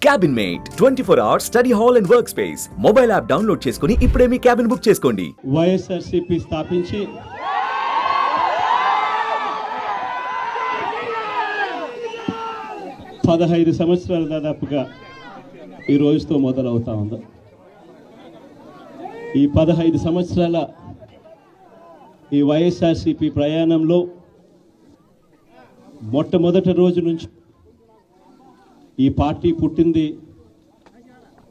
Cabin Mate 24-hour study hall and workspace. Mobile app download చేసుకొని ఇప్పుడే మీ cabin book చేసుకోండి. వైఎస్ఆర్సీపీ స్థాపించి 15 సంవత్సరాలు దాదాపుగా ఈ రోజుతో మొదలవుతా ఉంది. ఈ 15 సంవత్సరాల ఈ వైఎస్ఆర్సీపీ ప్రయాణంలో మొట్టమొదటి రోజు నుంచి ఈ పార్టీ పుట్టింది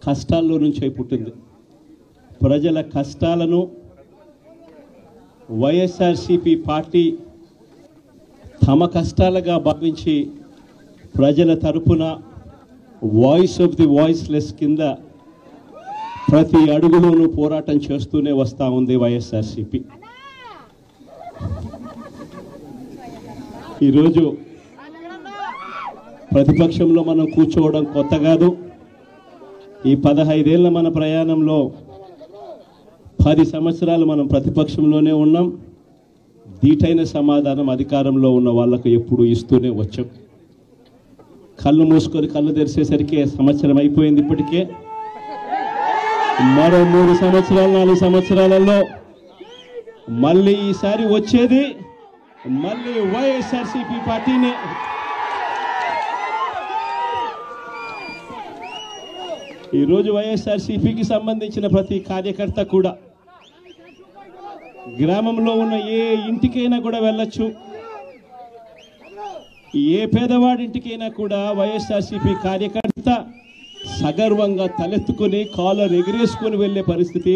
కష్టాల్లో నుంచి పుట్టింది. ప్రజల కష్టాలను వైఎస్ఆర్సీపీ పార్టీ తమ కష్టాలుగా భావించి ప్రజల తరపున వాయిస్ ఆఫ్ ది వాయిస్లెస్ కింద ప్రతి అడుగులోనూ పోరాటం చేస్తూనే వస్తూ ఉంది వైఎస్ఆర్సీపీ. ఈరోజు ప్రతిపక్షంలో మనం కూర్చోవడం కొత్త కాదు. ఈ 15 ఏళ్ల మన ప్రయాణంలో 10 సంవత్సరాలు మనం ప్రతిపక్షంలోనే ఉన్నాం. దీటైన సమాధానం అధికారంలో ఉన్న వాళ్ళకు ఎప్పుడు ఇస్తూనే వచ్చాం. కళ్ళు మూసుకొని కళ్ళు తెరిచేసరికి సంవత్సరం అయిపోయింది. ఇప్పటికే మరో 3 సంవత్సరాలు 4 సంవత్సరాలలో మళ్ళీ ఈసారి వచ్చేది మళ్ళీ వైఎస్ఆర్సీపీ పార్టీనే. ఈరోజు వైఎస్ఆర్సీపీకి సంబంధించిన ప్రతి కార్యకర్త కూడా గ్రామంలో ఉన్న ఏ ఇంటికైనా కూడా వెళ్ళొచ్చు. ఏ పేదవాడింటికైనా కూడా వైఎస్ఆర్సీపీ కార్యకర్త సగర్వంగా తలెత్తుకొని కాలర్ ఎగిరేసుకొని వెళ్ళే పరిస్థితి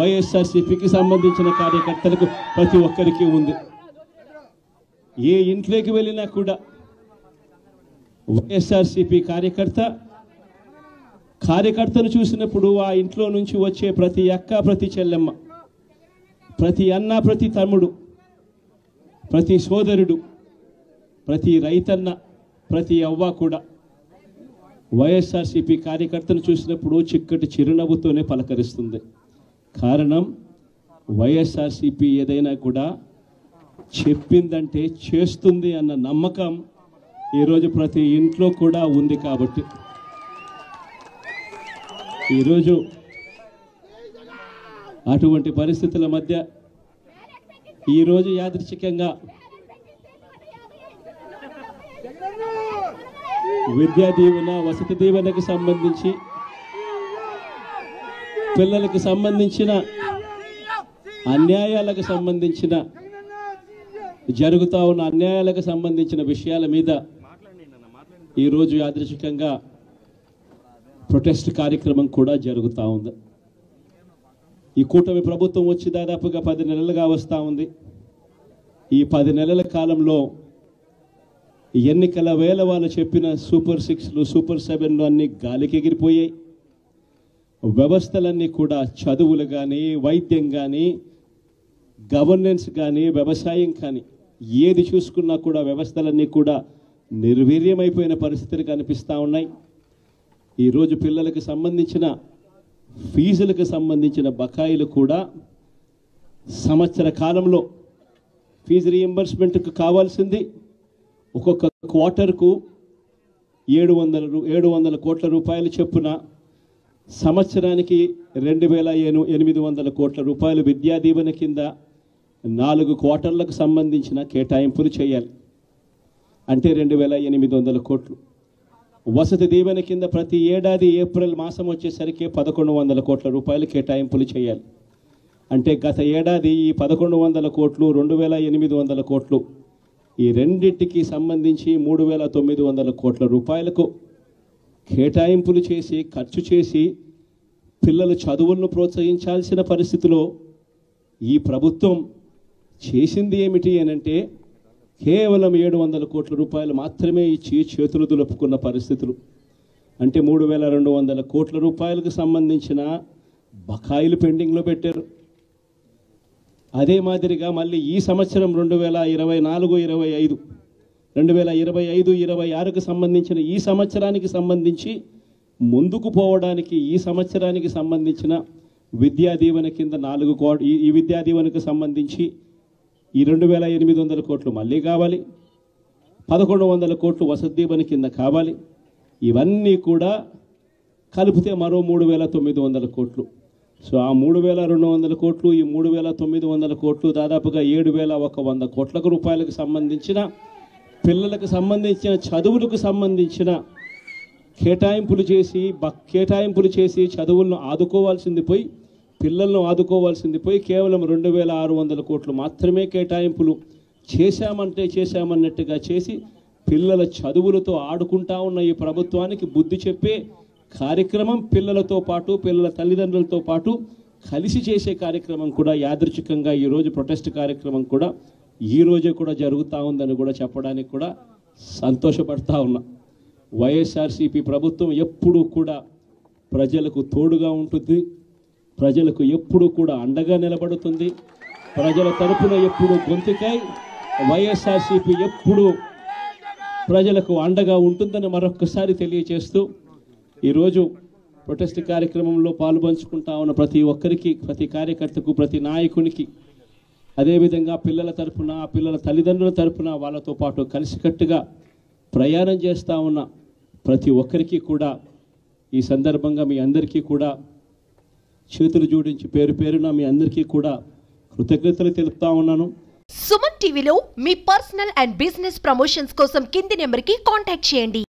వైఎస్ఆర్సీపీకి సంబంధించిన కార్యకర్తలకు ప్రతి ఒక్కరికి ఉంది. ఏ ఇంట్లోకి వెళ్ళినా కూడా వైఎస్ఆర్సీపీ కార్యకర్తను చూసినప్పుడు ఆ ఇంట్లో నుంచి వచ్చే ప్రతి అక్క, ప్రతి చెల్లెమ్మ, ప్రతి అన్న, ప్రతి తమ్ముడు, ప్రతి సోదరుడు, ప్రతి రైతన్న, ప్రతి అవ్వ కూడా వైఎస్ఆర్సీపీ కార్యకర్తను చూసినప్పుడు చిక్కటి చిరునవ్వుతోనే పలకరిస్తుంది. కారణం వైఎస్ఆర్సీపీ ఏదైనా కూడా చెప్పిందంటే చేస్తుంది అన్న నమ్మకం ఈరోజు ప్రతి ఇంట్లో కూడా ఉంది. కాబట్టి ఈరోజు అటువంటి పరిస్థితుల మధ్య ఈరోజు యాదృచ్ఛికంగా విద్యా దీవెన, వసతి దీవెనకు సంబంధించి పిల్లలకు సంబంధించిన అన్యాయాలకు సంబంధించిన జరుగుతూ ఉన్న అన్యాయాలకు సంబంధించిన విషయాల మీద ఈరోజు యాదృచ్ఛికంగా ప్రొటెస్ట్ కార్యక్రమం కూడా జరుగుతూ ఉంది. ఈ కూటమి ప్రభుత్వం వచ్చి దాదాపుగా 10 నెలలుగా వస్తూ ఉంది. ఈ 10 నెలల కాలంలో ఎన్నికల వేళ వాళ్ళు చెప్పిన సూపర్ 6లు, సూపర్ 7లు అన్నీ గాలికి ఎగిరిపోయాయి. వ్యవస్థలన్నీ కూడా చదువులు కానీ, వైద్యం కానీ, గవర్నెన్స్ కానీ, వ్యవసాయం కానీ ఏది చూసుకున్నా కూడా వ్యవస్థలన్నీ కూడా నిర్వీర్యమైపోయిన పరిస్థితులు కనిపిస్తూ ఉన్నాయి. ఈరోజు పిల్లలకు సంబంధించిన ఫీజులకు సంబంధించిన బకాయిలు కూడా సంవత్సర కాలంలో ఫీజు రీఎంబర్స్మెంట్కు కావాల్సింది ఒక్కొక్క క్వార్టర్కు 700 కోట్ల రూపాయలు చొప్పున సంవత్సరానికి 2800 కోట్ల రూపాయలు విద్యా దీవెన కింద 4 క్వార్టర్లకు సంబంధించిన కేటాయింపులు చేయాలి. అంటే 2800 కోట్లు. వసతి దీవెన కింద ప్రతి ఏడాది ఏప్రిల్ మాసం వచ్చేసరికి 1100 కోట్ల రూపాయలు కేటాయింపులు చేయాలి. అంటే గత ఏడాది ఈ 1100 కోట్లు, 2800 కోట్లు, ఈ రెండింటికి సంబంధించి 3900 కోట్ల రూపాయలకు కేటాయింపులు చేసి ఖర్చు చేసి పిల్లల చదువులను ప్రోత్సహించాల్సిన పరిస్థితిలో ఈ ప్రభుత్వం చేసింది ఏమిటి అనంటే కేవలం 700 కోట్ల రూపాయలు మాత్రమే ఇచ్చి చేతులు దులుపుకున్న పరిస్థితులు. అంటే 3200 కోట్ల రూపాయలకు సంబంధించిన బకాయిలు పెండింగ్లో పెట్టారు. అదే మాదిరిగా మళ్ళీ ఈ సంవత్సరం 2024-25, 2025-26కు సంబంధించిన ఈ సంవత్సరానికి సంబంధించి ముందుకు పోవడానికి ఈ సంవత్సరానికి సంబంధించిన విద్యా దీవెన కింద 4 కోట్లు, ఈ విద్యా దీవెనకు సంబంధించి ఈ 2800 కోట్లు మళ్ళీ కావాలి. 1100 కోట్లు వసతి దీవెన కింద కావాలి. ఇవన్నీ కూడా కలిపితే మరో 3,900 కోట్లు. సో ఆ 3,200 కోట్లు, ఈ 3,900 కోట్లు దాదాపుగా 7,100 కోట్ల రూపాయలకు సంబంధించిన పిల్లలకు సంబంధించిన చదువులకు సంబంధించిన కేటాయింపులు చేసి చదువులను ఆదుకోవాల్సింది పోయి, పిల్లలను ఆదుకోవాల్సింది పోయి కేవలం 2,600 కోట్లు మాత్రమే కేటాయింపులు చేశామన్నట్టుగా చేసి పిల్లల చదువులతో ఆడుకుంటా ఉన్న ఈ ప్రభుత్వానికి బుద్ధి చెప్పే కార్యక్రమం పిల్లలతో పాటు పిల్లల తల్లిదండ్రులతో పాటు కలిసి చేసే కార్యక్రమం కూడా యాదృచ్ఛికంగా ఈరోజు ప్రొటెస్ట్ కార్యక్రమం కూడా ఈ రోజే కూడా జరుగుతూ ఉందని కూడా చెప్పడానికి కూడా సంతోషపడతా ఉన్నా. వైఎస్ఆర్సీపీ ప్రభుత్వం ఎప్పుడూ కూడా ప్రజలకు తోడుగా ఉంటుంది, ప్రజలకు ఎప్పుడూ కూడా అండగా నిలబడుతుంది, ప్రజల తరపున ఎప్పుడు గొంతుకై వైఎస్ఆర్సీపీ ఎప్పుడు ప్రజలకు అండగా ఉంటుందని మరొకసారి తెలియజేస్తూ ఈరోజు ప్రొటెస్ట్ కార్యక్రమంలో పాల్పంచుకుంటా ఉన్న ప్రతి ఒక్కరికి, ప్రతి కార్యకర్తకు, ప్రతి నాయకునికి, అదేవిధంగా పిల్లల తరపున, పిల్లల తల్లిదండ్రుల తరపున వాళ్ళతో పాటు కలిసికట్టుగా ప్రయాణం చేస్తూ ఉన్న ప్రతి ఒక్కరికి కూడా ఈ సందర్భంగా మీ అందరికీ కూడా చేతులు జోడించి పేరు పేరున మీ అందరికీ కూడా కృతజ్ఞతలు తెలుపుతా ఉన్నాను. సుమన్ టీవీలో మీ పర్సనల్ అండ్ బిజినెస్ ప్రమోషన్స్ కోసం కింది నెంబర్కి కాంటాక్ట్ చేయండి.